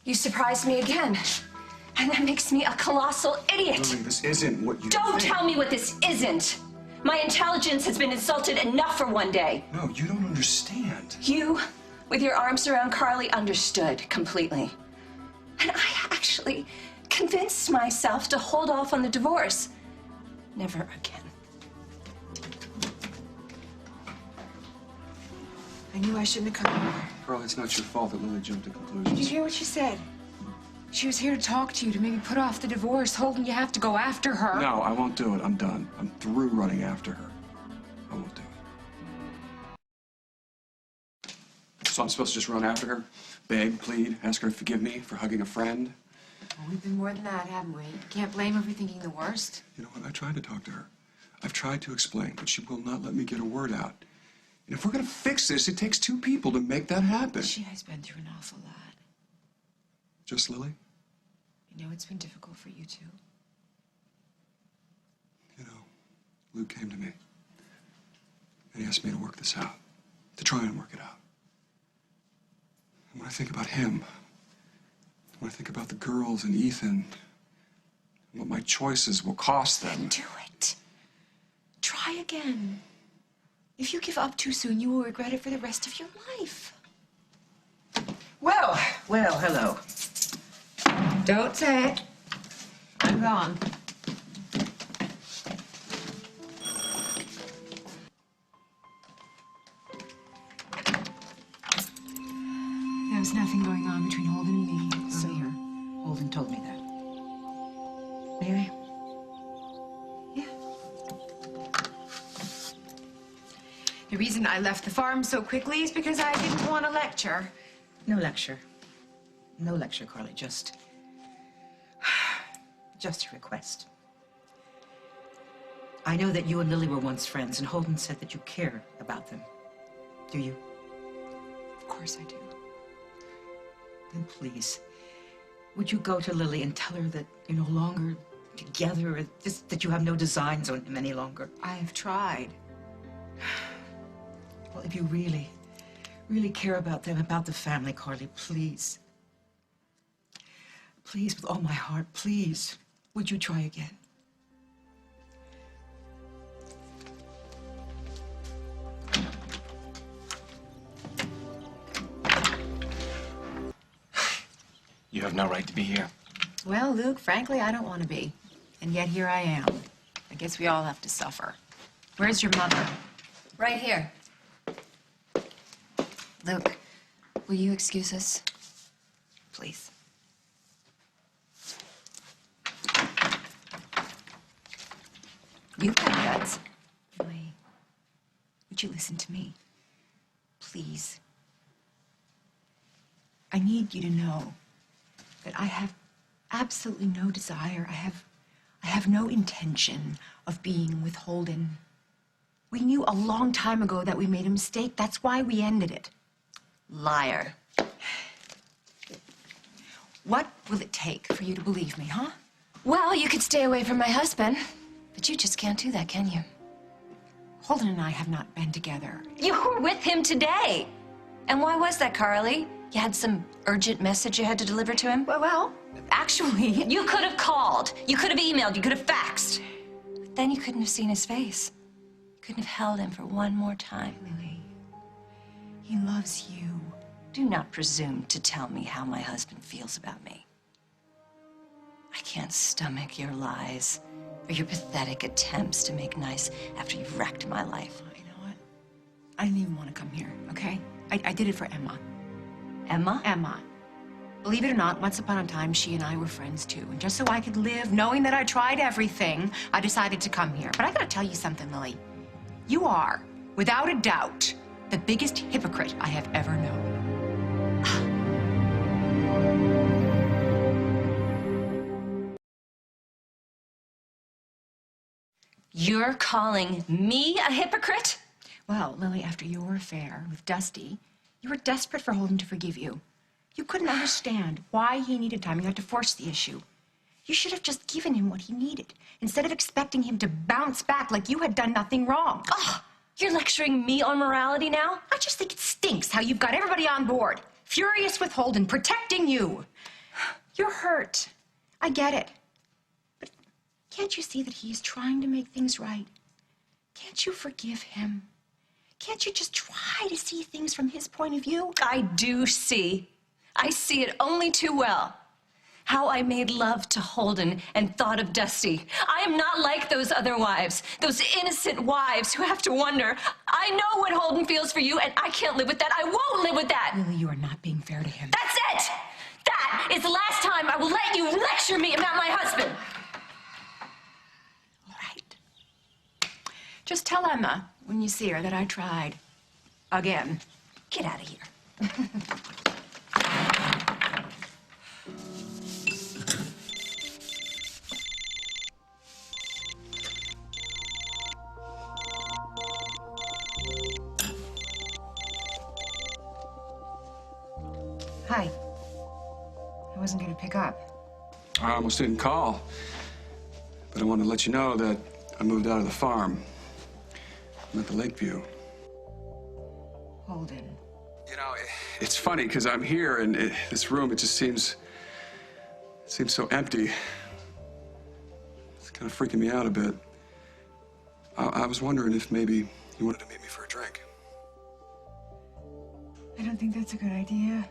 You surprised me again. And that makes me a colossal idiot. Lily, this isn't what you Don't think. tell me what this isn't. My intelligence has been insulted enough for one day. No, you don't understand. You, with your arms around Carly, understood completely. And I actually convinced myself to hold off on the divorce. Never again. I knew I shouldn't have come here. Carl, it's not your fault that Lily jumped to Did conclusions. you hear what she said? She was here to talk to you, to maybe put off the divorce. Holden, you have to go after her. No, I won't do it. I'm done. I'm through running after her. I won't do it. So I'm supposed to just run after her? Beg, plead, ask her to forgive me for hugging a friend? Well, we've been more than that, haven't we? Can't blame her for thinking the worst. You know what? I tried to talk to her. I've tried to explain, but she will not let me get a word out. And if we're going to fix this, it takes two people to make that happen. She has been through an awful lot. Just Lily? You know, it's been difficult for you, too. You know, Luke came to me, and he asked me to work this out, to try and work it out. And when I think about him, when I think about the girls and Ethan, and what my choices will cost them... Then do it. Try again. If you give up too soon, you will regret it for the rest of your life. Well, hello. Don't say it. I'm gone. There was nothing going on between Holden and me. So Holden told me that. Really? Yeah. The reason I left the farm so quickly is because I didn't want to lecture. No lecture. No lecture, Carly. Just a request. I know that you and Lily were once friends, and Holden said that you care about them. Do you? Of course I do. Then please, would you go to Lily and tell her that you're no longer together, or that you have no designs on him any longer? I have tried. Well, if you really care about them, about the family, Carly, please. Please, with all my heart, please, would you try again? You have no right to be here. Well, Luke, frankly, I don't want to be. And yet here I am. I guess we all have to suffer. Where's your mother? Right here. Luke, will you excuse us? Please. You've got guts. Lily, would you listen to me? Please. I need you to know that I have absolutely no desire. I have no intention of being with Holden. We knew a long time ago that we made a mistake. That's why we ended it. Liar. What will it take for you to believe me, huh? Well, you could stay away from my husband, but you just can't do that, can you? Holden and I have not been together. You were with him today. And why was that, Carly? You had some urgent message you had to deliver to him? Well, actually... You could have called. You could have emailed. You could have faxed. But then you couldn't have seen his face. You couldn't have held him for one more time. Lily, he loves you. Do not presume to tell me how my husband feels about me. I can't stomach your lies or your pathetic attempts to make nice after you've wrecked my life. You know what? I didn't even want to come here, okay? I did it for Emma. Emma? Emma. Believe it or not, once upon a time, she and I were friends too. And just so I could live, knowing that I tried everything, I decided to come here. But I gotta tell you something, Lily. You are, without a doubt, the biggest hypocrite I have ever known. You're calling me a hypocrite? Well, Lily, after your affair with Dusty, you were desperate for Holden to forgive you. You couldn't understand why he needed time. You had to force the issue. You should have just given him what he needed, instead of expecting him to bounce back like you had done nothing wrong. Oh, you're lecturing me on morality now? I just think it stinks how you've got everybody on board, furious with Holden, protecting you. You're hurt. I get it. But can't you see that he is trying to make things right? Can't you forgive him? Can't you just try to see things from his point of view? I do see. I see it only too well. How I made love to Holden and thought of Dusty. I am not like those other wives, those innocent wives who have to wonder. I know what Holden feels for you, and I can't live with that. I won't live with that. Lily, you are not being fair to him. That's it! That is the last time I will let you lecture me about my husband. All right. Just tell Emma when you see her that I tried. Again. Get out of here. Hi. I wasn't going to pick up. I almost didn't call, but I wanted to let you know that I moved out of the farm. I'm at the Lakeview. Holden. You know, it's funny because I'm here and this room, it just seems so empty. It's kind of freaking me out a bit. I was wondering if maybe you wanted to meet me for a drink. I don't think that's a good idea.